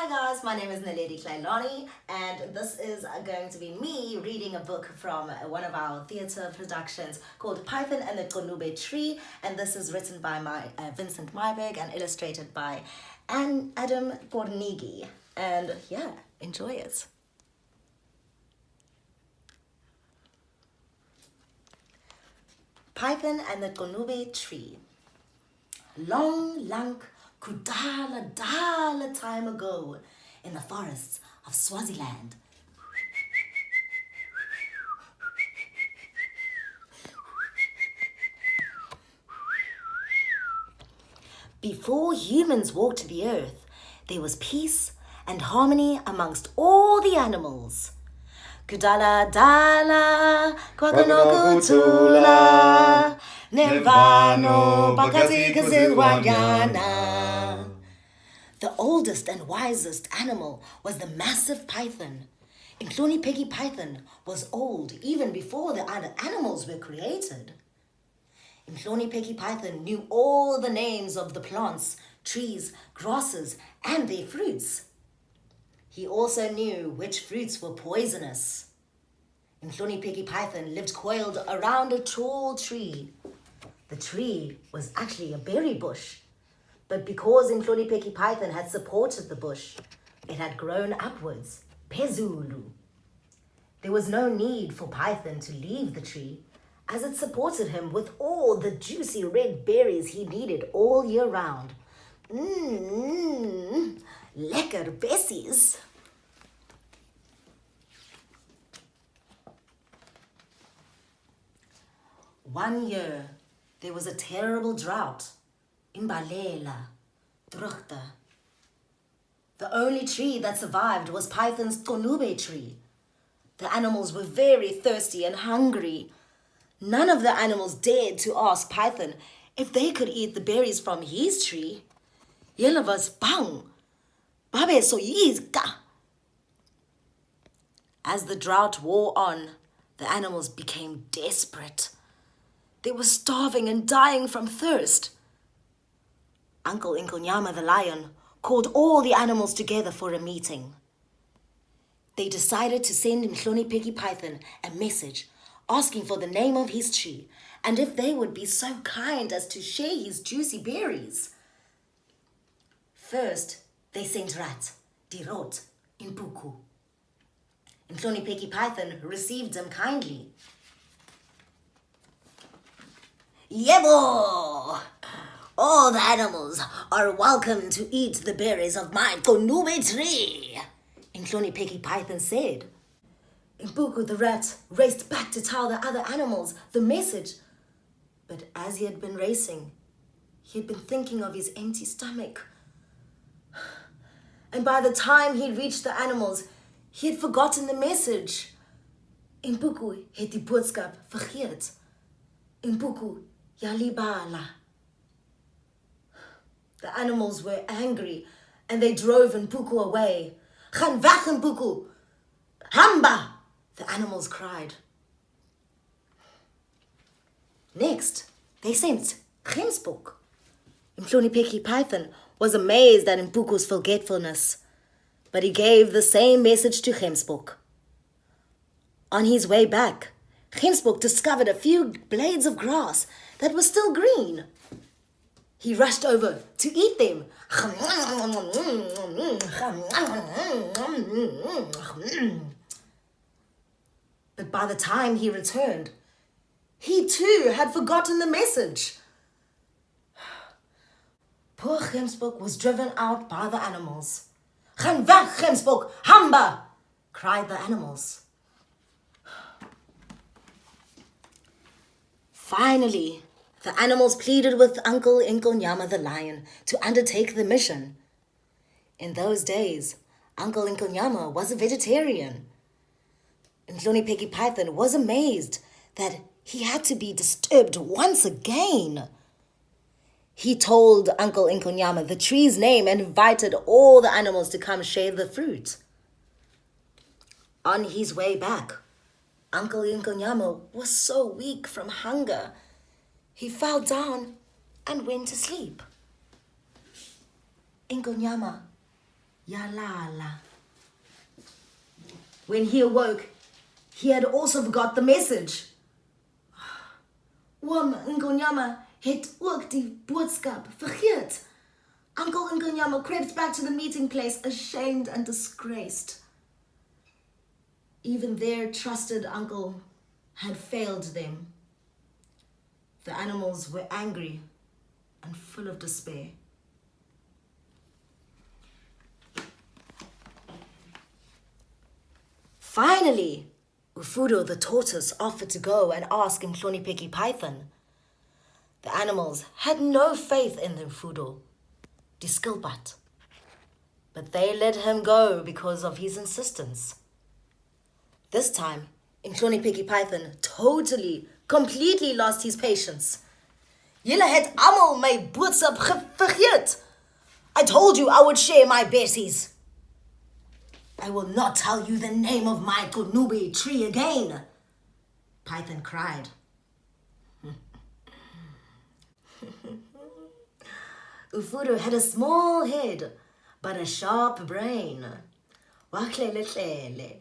Hi guys, my name is Naledi Klailani and this is going to be me reading a book from one of our theatre productions called Python and the Qunube Tree, and this is written by Vincent Myberg and illustrated by Adam Gornigi. And yeah, enjoy it. Python and the Qunube Tree. Long kudala time ago in the forests of Swaziland. Before humans walked the earth, there was peace and harmony amongst all the animals. Kudala dala, kwakanokutula, nevano bakati kazilwanyana. The oldest and wisest animal was the massive python. Qunube Python was old even before the other animals were created. Qunube Python knew all the names of the plants, trees, grasses, and their fruits. He also knew which fruits were poisonous. Qunube Python lived coiled around a tall tree. The tree was actually a berry bush, but because Qunube Python had supported the bush, it had grown upwards, phezulu. There was no need for Python to leave the tree, as it supported him with all the juicy red berries he needed all year round. Lekker bessies. One year, there was a terrible drought. Imbalela, Drukta. The only tree that survived was Python's Qunube Tree. The animals were very thirsty and hungry. None of the animals dared to ask Python if they could eat the berries from his tree. Julle was bang. Babe so yizka. As the drought wore on, the animals became desperate. They were starving and dying from thirst. Uncle Inkonyama the lion called all the animals together for a meeting. They decided to send Qunube Python a message asking for the name of his tree and if they would be so kind as to share his juicy berries. First, they sent Rat, Dirot, Impuku. Qunube Python received them kindly. Yebo! All the animals are welcome to eat the berries of my Qunube Tree, Qunube Python said. Impuku the rat raced back to tell the other animals the message. But as he had been racing, he had been thinking of his empty stomach. And by the time he reached the animals, he had forgotten the message. Impuku het die boodskap vergeet. Impuku yalibala. The animals were angry and they drove Impuku away. Gaan weg, Impuku! Hamba! The animals cried. Next, they sent Gemsbok. Qunube Python was amazed at Impuku's forgetfulness, but he gave the same message to Gemsbok. On his way back, Gemsbok discovered a few blades of grass that were still green. He rushed over to eat them. But by the time he returned, he too had forgotten the message. Poor Gemsbok was driven out by the animals. Gaan weg, Gemsbok, hamba! Cried the animals. Finally, the animals pleaded with Uncle Inkonyama the lion to undertake the mission. In those days, Uncle Inkonyama was a vegetarian. Qunube Python was amazed that he had to be disturbed once again. He told Uncle Inkonyama the tree's name and invited all the animals to come share the fruit. On his way back, Uncle Inkonyama was so weak from hunger, he fell down and went to sleep. Inkonyama, Yalala. When he awoke, he had also forgot the message. Oom Ngonyama het ook die boodskap vergeet. Uncle Ngonyama crept back to the meeting place, ashamed and disgraced. Even their trusted uncle had failed them. The animals were angry and full of despair. Finally, Ufudo the tortoise offered to go and ask Qunube Python. The animals had no faith in the Ufudo, the skilpat, but they let him go because of his insistence. This time, Qunube Python completely lost his patience. Julle het almal my boodskap vergeet. I told you I would share my berries. I will not tell you the name of my Qunube tree again, Python cried. Ufudo had a small head, but a sharp brain. Wakleletlele.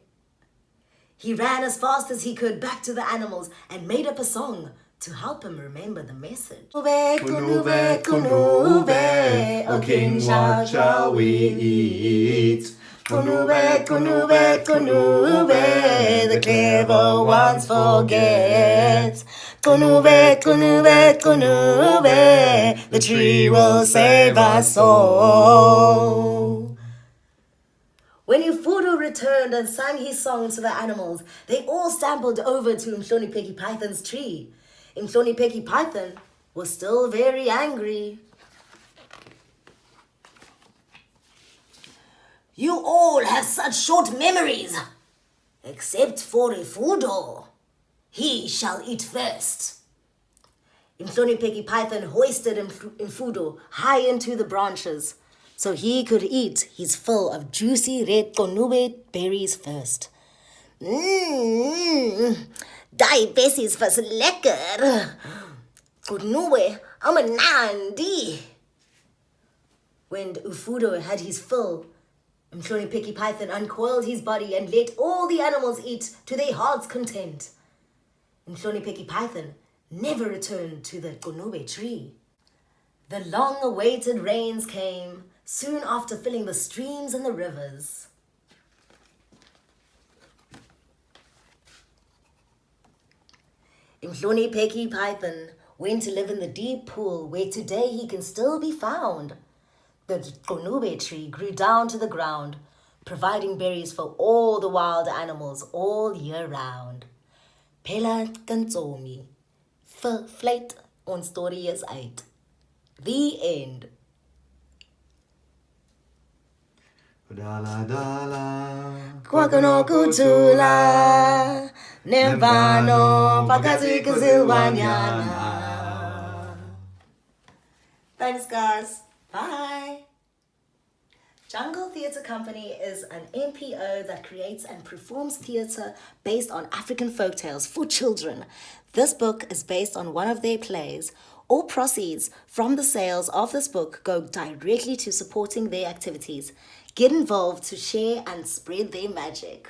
He ran as fast as he could back to the animals and made up a song to help him remember the message. Qunube, Qunube, O king, what shall we eat? Qunube, Qunube, Qunube, the clever ones forget. Qunube, Qunube, Qunube, the tree will save us all. When Ufudo returned and sang his song to the animals, they all stumbled over to Qunube Python's tree. Qunube Python was still very angry. You all have such short memories, except for Ufudo. He shall eat first. Qunube Python hoisted Ufudo high into the branches so he could eat his fill of juicy red Qunube berries first. Die bessies was lekker. Qunube, I'm a nandi. When Ufudo had his fill, Qunube Python uncoiled his body and let all the animals eat to their heart's content. Qunube Python never returned to the Qunube tree. The long-awaited rains came, soon after filling the streams and the rivers. Qunube Python went to live in the deep pool where today he can still be found. The Qunube tree grew down to the ground, providing berries for all the wild animals all year round. Pela Kantsomi. Flight on story is uit. The end. Dala dala, Kwakanokutula, Nirvano, Pakazikazilwanyana. Thanks, guys. Bye. Jungle Theatre Company is an NPO that creates and performs theatre based on African folktales for children. This book is based on one of their plays. All proceeds from the sales of this book go directly to supporting their activities. Get involved to share and spread their magic.